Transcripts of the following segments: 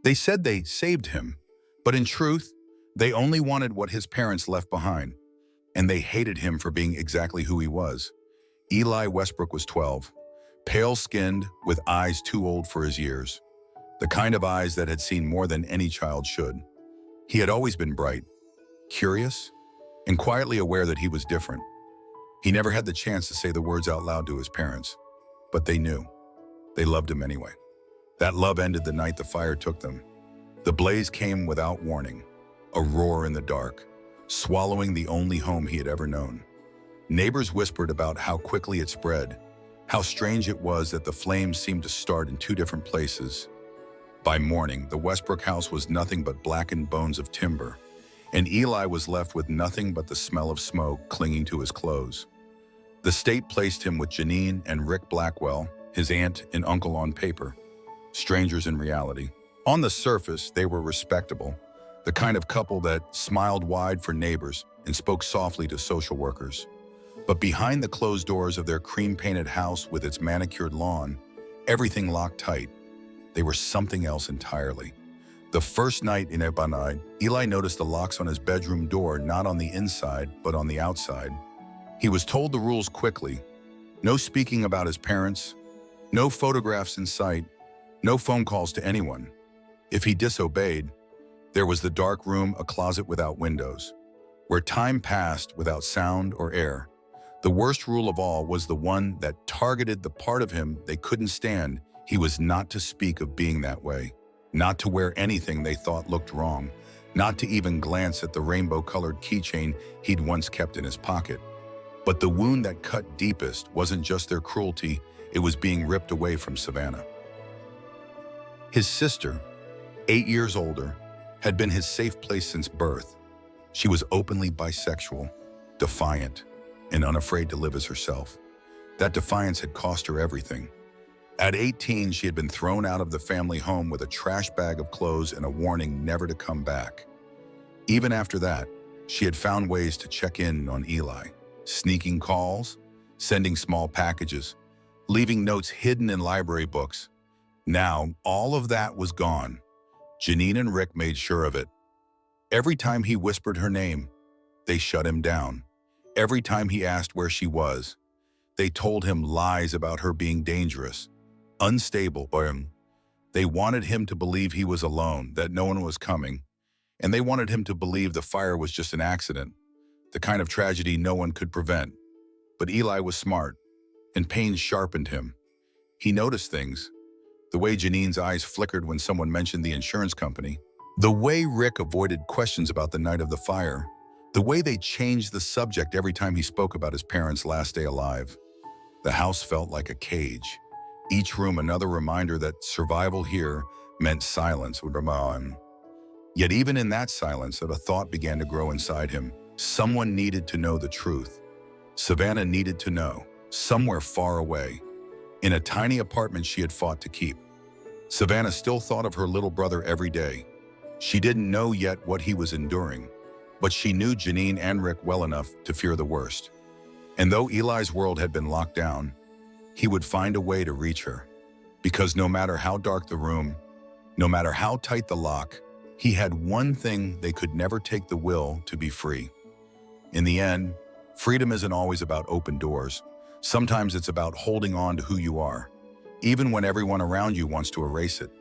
They said they saved him, but in truth, they only wanted what his parents left behind, and they hated him for being exactly who he was. Eli Westbrook was 12, pale-skinned, with eyes too old for his years, the kind of eyes that had seen more than any child should. He had always been bright, curious, and quietly aware that he was different. He never had the chance to say the words out loud to his parents, but they knew. They loved him anyway. That love ended the night the fire took them. The blaze came without warning, a roar in the dark, swallowing the only home he had ever known. Neighbors whispered about how quickly it spread, how strange it was that the flames seemed to start in two different places. By morning, the Westbrook house was nothing but blackened bones of timber, and Eli was left with nothing but the smell of smoke clinging to his clothes. The state placed him with Janine and Rick Blackwell, his aunt and uncle on paper, strangers in reality. On the surface, they were respectable, the kind of couple that smiled wide for neighbors and spoke softly to social workers. But behind the closed doors of their cream-painted house with its manicured lawn, everything locked tight. They were something else entirely. The first night in Ebanide, Eli noticed the locks on his bedroom door not on the inside, but on the outside. He was told the rules quickly. No speaking about his parents, no photographs in sight, no phone calls to anyone. If he disobeyed, there was the dark room, a closet without windows, where time passed without sound or air. The worst rule of all was the one that targeted the part of him they couldn't stand. He was not to speak of being that way, not to wear anything they thought looked wrong, not to even glance at the rainbow-colored keychain he'd once kept in his pocket. But the wound that cut deepest wasn't just their cruelty, it was being ripped away from Savannah. His sister, 8 years older, had been his safe place since birth. She was openly bisexual, defiant, and unafraid to live as herself. That defiance had cost her everything. At 18, she had been thrown out of the family home with a trash bag of clothes and a warning never to come back. Even after that, she had found ways to check in on Eli, sneaking calls, sending small packages, leaving notes hidden in library books. Now, all of that was gone. Janine and Rick made sure of it. Every time he whispered her name, they shut him down. Every time he asked where she was, they told him lies about her being dangerous, unstable. They wanted him to believe he was alone, that no one was coming, and they wanted him to believe the fire was just an accident, the kind of tragedy no one could prevent. But Eli was smart, and pain sharpened him. He noticed things. The way Janine's eyes flickered when someone mentioned the insurance company, the way Rick avoided questions about the night of the fire, the way they changed the subject every time he spoke about his parents' last day alive. The house felt like a cage, each room another reminder that survival here meant silence. Yet even in that silence, a thought began to grow inside him. Someone needed to know the truth. Savannah needed to know, somewhere far away, in a tiny apartment she had fought to keep. Savannah still thought of her little brother every day. She didn't know yet what he was enduring, but she knew Janine and Rick well enough to fear the worst. And though Eli's world had been locked down, he would find a way to reach her. Because no matter how dark the room, no matter how tight the lock, he had one thing: they could never take the will to be free. In the end, freedom isn't always about open doors. Sometimes it's about holding on to who you are, even when everyone around you wants to erase it.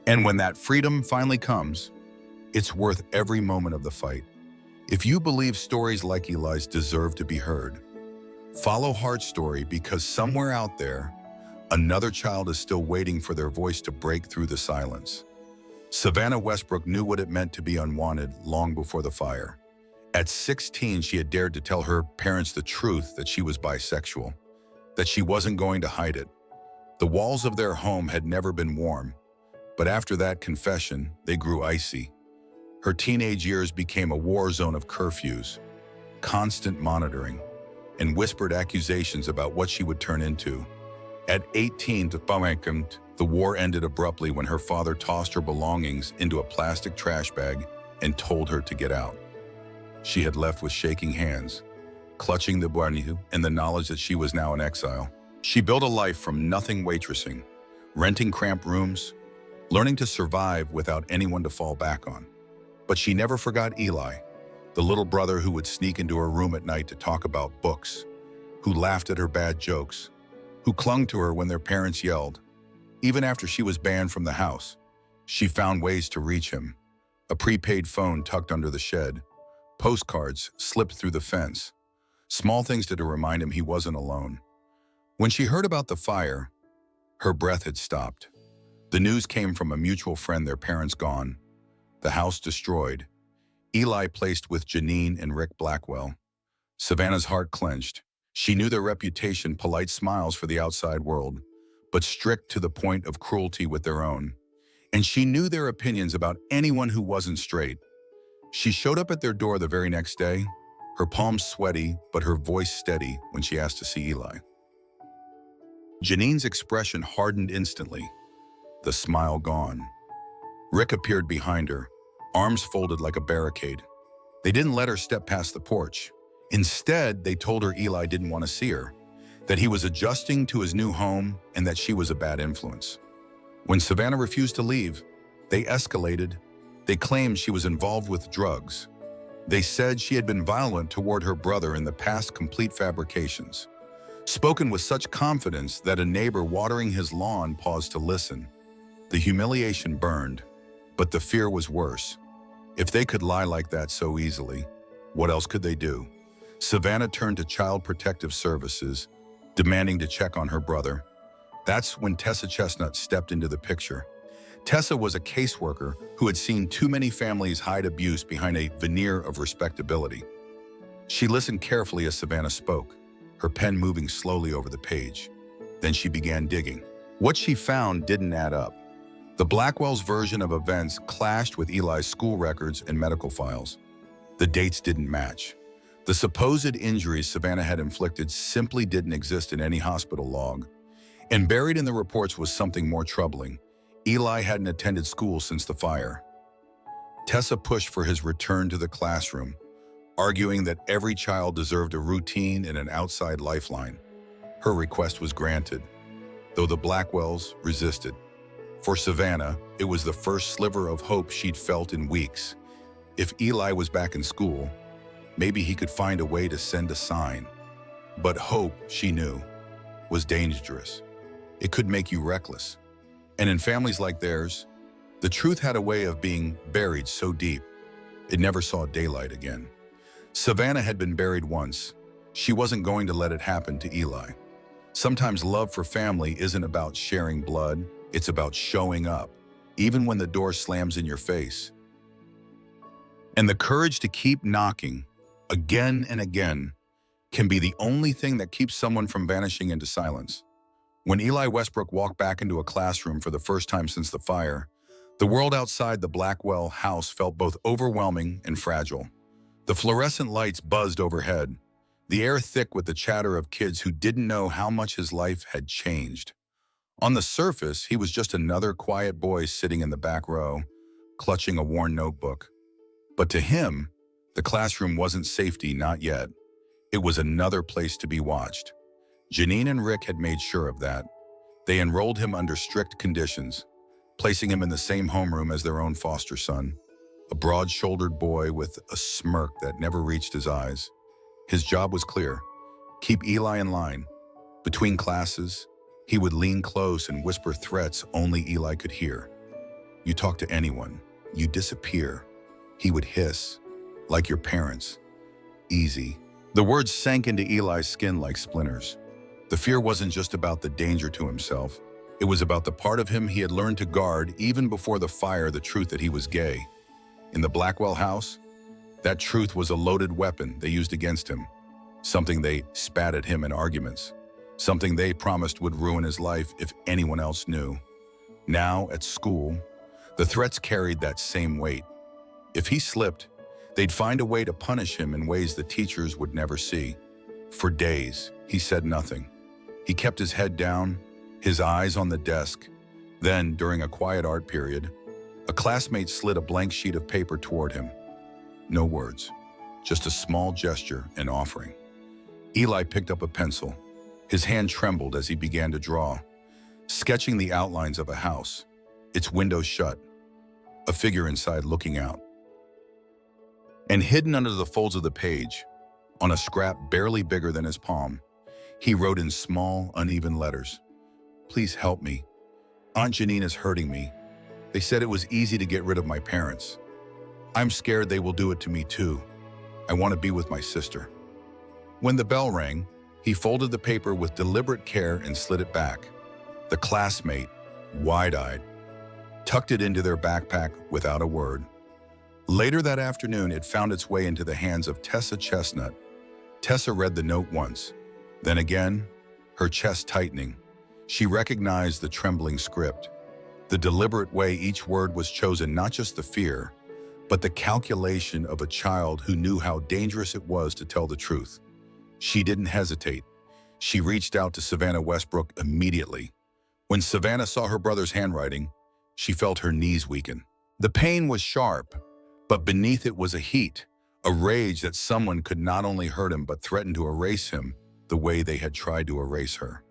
And when that freedom finally comes, it's worth every moment of the fight. If you believe stories like Eli's deserve to be heard, follow Heart's story, because somewhere out there, another child is still waiting for their voice to break through the silence. Savannah Westbrook knew what it meant to be unwanted long before the fire. At 16, she had dared to tell her parents the truth, that she was bisexual, that she wasn't going to hide it. The walls of their home had never been warm, but after that confession, they grew icy. Her teenage years became a war zone of curfews, constant monitoring, and whispered accusations about what she would turn into. At 18, the war ended abruptly when her father tossed her belongings into a plastic trash bag and told her to get out. She had left with shaking hands, clutching the guardianship and the knowledge that she was now in exile. She built a life from nothing, waitressing, renting cramped rooms, learning to survive without anyone to fall back on. But she never forgot Eli, the little brother who would sneak into her room at night to talk about books, who laughed at her bad jokes, who clung to her when their parents yelled. Even after she was banned from the house, she found ways to reach him. A prepaid phone tucked under the shed, postcards slipped through the fence, small things to remind him he wasn't alone. When she heard about the fire, her breath had stopped. The news came from a mutual friend, their parents gone, the house destroyed, Eli placed with Janine and Rick Blackwell. Savannah's heart clenched. She knew their reputation, polite smiles for the outside world, but strict to the point of cruelty with their own. And she knew their opinions about anyone who wasn't straight. She showed up at their door the very next day, her palms sweaty, but her voice steady when she asked to see Eli. Janine's expression hardened instantly, the smile gone. Rick appeared behind her, arms folded like a barricade. They didn't let her step past the porch. Instead, they told her Eli didn't want to see her, that he was adjusting to his new home and that she was a bad influence. When Savannah refused to leave, they escalated. They claimed she was involved with drugs. They said she had been violent toward her brother in the past, complete fabrications. Spoken with such confidence that a neighbor watering his lawn paused to listen. The humiliation burned, but the fear was worse. If they could lie like that so easily, what else could they do? Savannah turned to Child Protective Services, demanding to check on her brother. That's when Tessa Chestnut stepped into the picture. Tessa was a caseworker who had seen too many families hide abuse behind a veneer of respectability. She listened carefully as Savannah spoke, her pen moving slowly over the page. Then she began digging. What she found didn't add up. The Blackwells' version of events clashed with Eli's school records and medical files. The dates didn't match. The supposed injuries Savannah had inflicted simply didn't exist in any hospital log. And buried in the reports was something more troubling. Eli hadn't attended school since the fire. Tessa pushed for his return to the classroom, arguing that every child deserved a routine and an outside lifeline. Her request was granted, though the Blackwells resisted. For Savannah, it was the first sliver of hope she'd felt in weeks. If Eli was back in school, maybe he could find a way to send a sign. But hope, she knew, was dangerous. It could make you reckless. And in families like theirs, the truth had a way of being buried so deep, it never saw daylight again. Savannah had been buried once. She wasn't going to let it happen to Eli. Sometimes love for family isn't about sharing blood, it's about showing up, even when the door slams in your face. And the courage to keep knocking, again and again, can be the only thing that keeps someone from vanishing into silence. When Eli Westbrook walked back into a classroom for the first time since the fire, the world outside the Blackwell house felt both overwhelming and fragile. The fluorescent lights buzzed overhead, the air thick with the chatter of kids who didn't know how much his life had changed. On the surface, he was just another quiet boy sitting in the back row, clutching a worn notebook. But to him, the classroom wasn't safety, not yet. It was another place to be watched. Janine and Rick had made sure of that. They enrolled him under strict conditions, placing him in the same homeroom as their own foster son, a broad-shouldered boy with a smirk that never reached his eyes. His job was clear: keep Eli in line. Between classes, he would lean close and whisper threats only Eli could hear. You talk to anyone, you disappear. He would hiss, like your parents. Easy. The words sank into Eli's skin like splinters. The fear wasn't just about the danger to himself. It was about the part of him he had learned to guard even before the fire, the truth that he was gay. In the Blackwell house, that truth was a loaded weapon they used against him, something they spat at him in arguments, something they promised would ruin his life if anyone else knew. Now, at school, the threats carried that same weight. If he slipped, they'd find a way to punish him in ways the teachers would never see. For days, he said nothing. He kept his head down, his eyes on the desk. Then, during a quiet art period, a classmate slid a blank sheet of paper toward him. No words, just a small gesture, an offering. Eli picked up a pencil. His hand trembled as he began to draw, sketching the outlines of a house. its windows shut, a figure inside looking out. And hidden under the folds of the page, on a scrap barely bigger than his palm, he wrote in small, uneven letters, "Please help me. Aunt Janine is hurting me. They said it was easy to get rid of my parents. I'm scared they will do it to me too. I want to be with my sister." When the bell rang, he folded the paper with deliberate care and slid it back. The classmate, wide-eyed, tucked it into their backpack without a word. Later that afternoon, it found its way into the hands of Tessa Chestnut. Tessa read the note once, then again, her chest tightening. She recognized the trembling script, the deliberate way each word was chosen, not just the fear, but the calculation of a child who knew how dangerous it was to tell the truth. She didn't hesitate. She reached out to Savannah Westbrook immediately. When Savannah saw her brother's handwriting, she felt her knees weaken. The pain was sharp, but beneath it was a heat, a rage that someone could not only hurt him but threaten to erase him the way they had tried to erase her.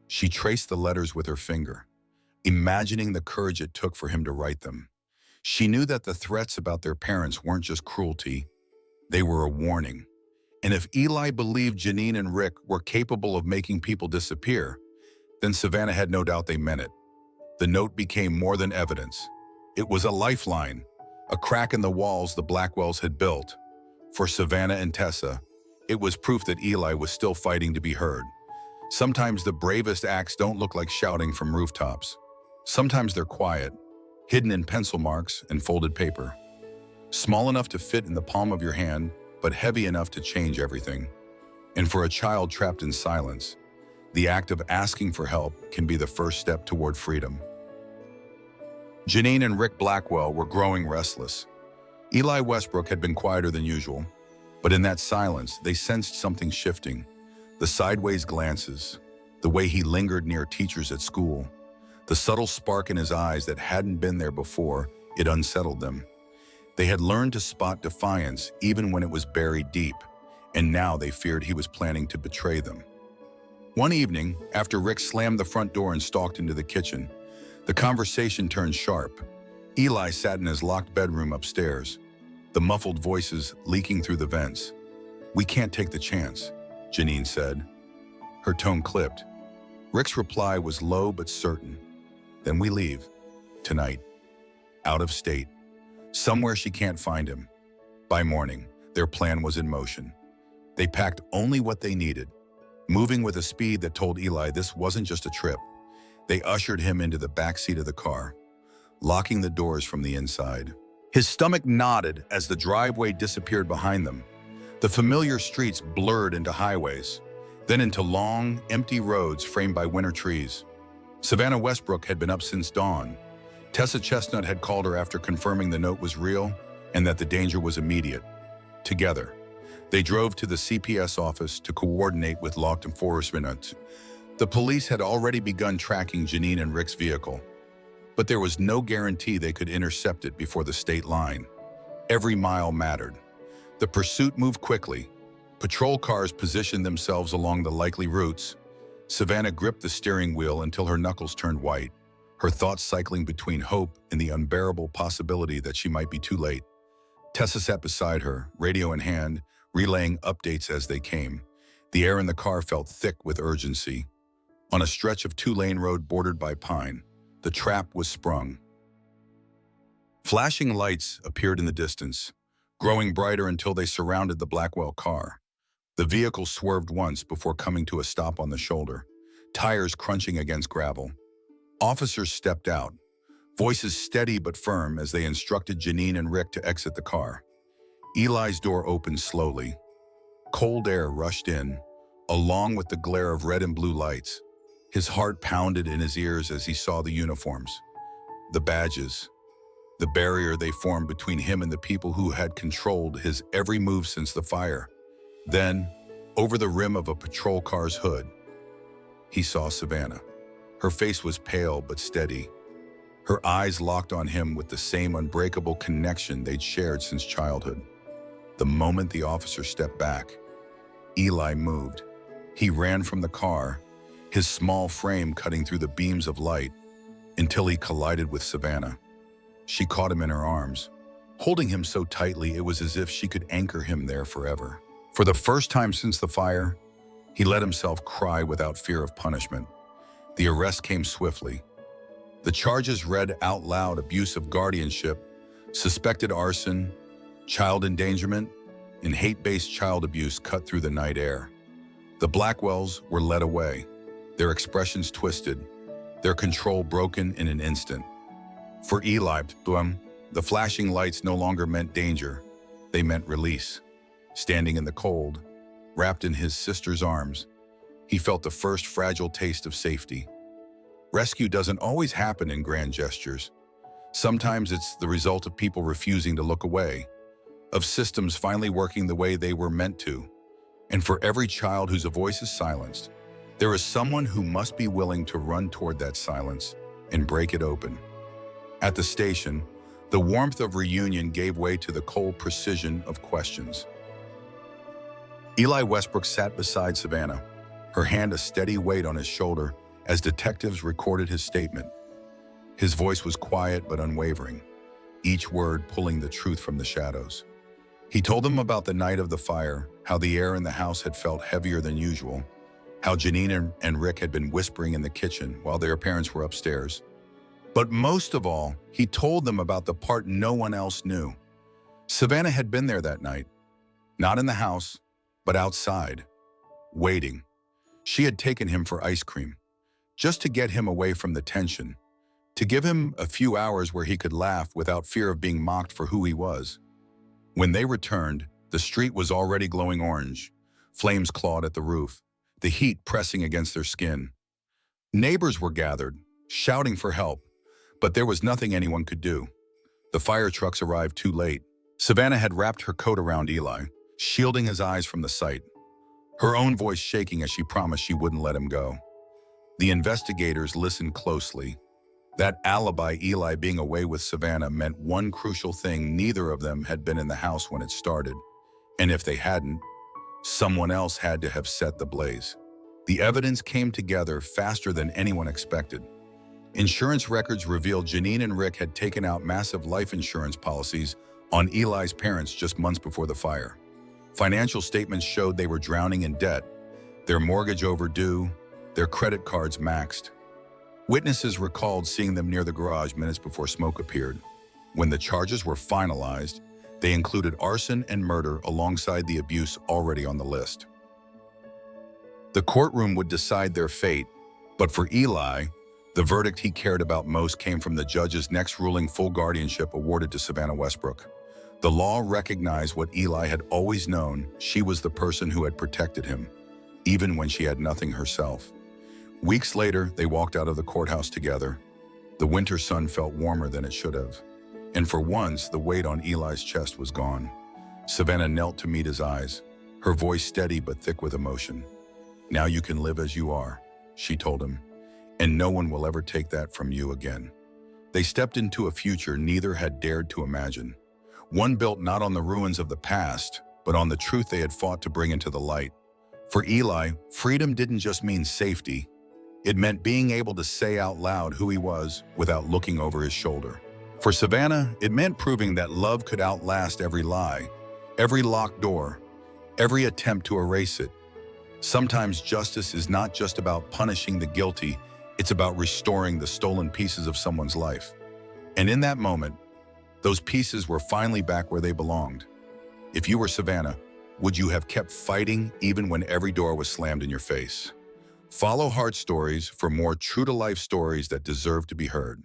She traced the letters with her finger, imagining the courage it took for him to write them. She knew that the threats about their parents weren't just cruelty, they were a warning. And if Eli believed Janine and Rick were capable of making people disappear, then Savannah had no doubt they meant it. The note became more than evidence. It was a lifeline, a crack in the walls the Blackwells had built. For Savannah and Tessa, it was proof that Eli was still fighting to be heard. Sometimes the bravest acts don't look like shouting from rooftops. Sometimes they're quiet, hidden in pencil marks and folded paper. Small enough to fit in the palm of your hand, but heavy enough to change everything. And for a child trapped in silence, the act of asking for help can be the first step toward freedom. Janine and Rick Blackwell were growing restless. Eli Westbrook had been quieter than usual, but in that silence, they sensed something shifting. The sideways glances, the way he lingered near teachers at school, the subtle spark in his eyes that hadn't been there before, it unsettled them. They had learned to spot defiance even when it was buried deep, and now they feared he was planning to betray them. One evening, after Rick slammed the front door and stalked into the kitchen, the conversation turned sharp. Eli sat in his locked bedroom upstairs, the muffled voices leaking through the vents. "We can't take the chance," Janine said. Her tone clipped. Rick's reply was low but certain. "Then we leave. Tonight. Out of state. Somewhere she can't find him." By morning, their plan was in motion. They packed only what they needed, moving with a speed that told Eli this wasn't just a trip. They ushered him into the back seat of the car, locking the doors from the inside. His stomach nodded as the driveway disappeared behind them. The familiar streets blurred into highways, then into long, empty roads framed by winter trees. Savannah Westbrook had been up since dawn. Tessa Chestnut had called her after confirming the note was real and that the danger was immediate. Together, they drove to the CPS office to coordinate with law enforcement. The police had already begun tracking Janine and Rick's vehicle, but there was no guarantee they could intercept it before the state line. Every mile mattered. The pursuit moved quickly. Patrol cars positioned themselves along the likely routes. Savannah gripped the steering wheel until her knuckles turned white, her thoughts cycling between hope and the unbearable possibility that she might be too late. Tessa sat beside her, radio in hand, relaying updates as they came. The air in the car felt thick with urgency. On a stretch of two-lane road bordered by pine, the trap was sprung. Flashing lights appeared in the distance, growing brighter until they surrounded the Blackwell car. The vehicle swerved once before coming to a stop on the shoulder, tires crunching against gravel. Officers stepped out, voices steady but firm as they instructed Janine and Rick to exit the car. Eli's door opened slowly. Cold air rushed in, along with the glare of red and blue lights. His heart pounded in his ears as he saw the uniforms, the badges, the barrier they formed between him and the people who had controlled his every move since the fire. Then, over the rim of a patrol car's hood, he saw Savannah. Her face was pale but steady. Her eyes locked on him with the same unbreakable connection they'd shared since childhood. The moment the officer stepped back, Eli moved. He ran from the car, his small frame cutting through the beams of light. until he collided with Savannah. She caught him in her arms, holding him so tightly it was as if she could anchor him there forever. For the first time since the fire, he let himself cry without fear of punishment. The arrest came swiftly. The charges read out loud: abuse of guardianship, suspected arson, child endangerment, and hate-based child abuse cut through the night air. The Blackwells were led away, their expressions twisted, their control broken in an instant. For Eli, the flashing lights no longer meant danger, they meant release. Standing in the cold, wrapped in his sister's arms, he felt the first fragile taste of safety. Rescue doesn't always happen in grand gestures. Sometimes it's the result of people refusing to look away, of systems finally working the way they were meant to. And for every child whose voice is silenced, there is someone who must be willing to run toward that silence and break it open. At the station, the warmth of reunion gave way to the cold precision of questions. Eli Westbrook sat beside Savannah, her hand a steady weight on his shoulder as detectives recorded his statement. His voice was quiet but unwavering, each word pulling the truth from the shadows. He told them about the night of the fire, how the air in the house had felt heavier than usual, how Janine and Rick had been whispering in the kitchen while their parents were upstairs. But most of all, he told them about the part no one else knew. Savannah had been there that night, not in the house, but outside, waiting. She had taken him for ice cream, just to get him away from the tension, to give him a few hours where he could laugh without fear of being mocked for who he was. When they returned, the street was already glowing orange. Flames clawed at the roof, the heat pressing against their skin. Neighbors were gathered, shouting for help, but there was nothing anyone could do. The fire trucks arrived too late. Savannah had wrapped her coat around Eli, shielding his eyes from the sight, her own voice shaking as she promised she wouldn't let him go. The investigators listened closely. That alibi, Eli being away with Savannah, meant one crucial thing: neither of them had been in the house when it started. And if they hadn't, someone else had to have set the blaze. The evidence came together faster than anyone expected. Insurance records revealed Janine and Rick had taken out massive life insurance policies on Eli's parents just months before the fire. Financial statements showed they were drowning in debt, their mortgage overdue, their credit cards maxed. Witnesses recalled seeing them near the garage minutes before smoke appeared. When the charges were finalized, they included arson and murder alongside the abuse already on the list. The courtroom would decide their fate, but for Eli, the verdict he cared about most came from the judge's next ruling: full guardianship awarded to Savannah Westbrook. The law recognized what Eli had always known: she was the person who had protected him, even when she had nothing herself. Weeks later, they walked out of the courthouse together. The winter sun felt warmer than it should have, and for once, the weight on Eli's chest was gone. Savannah knelt to meet his eyes, her voice steady but thick with emotion. "Now you can live as you are," she told him, "and no one will ever take that from you again." They stepped into a future neither had dared to imagine, one built not on the ruins of the past, but on the truth they had fought to bring into the light. For Eli, freedom didn't just mean safety. It meant being able to say out loud who he was without looking over his shoulder. For Savannah, it meant proving that love could outlast every lie, every locked door, every attempt to erase it. Sometimes justice is not just about punishing the guilty, it's about restoring the stolen pieces of someone's life. And in that moment, those pieces were finally back where they belonged. If you were Savannah, would you have kept fighting even when every door was slammed in your face? Follow Heart Stories for more true-to-life stories that deserve to be heard.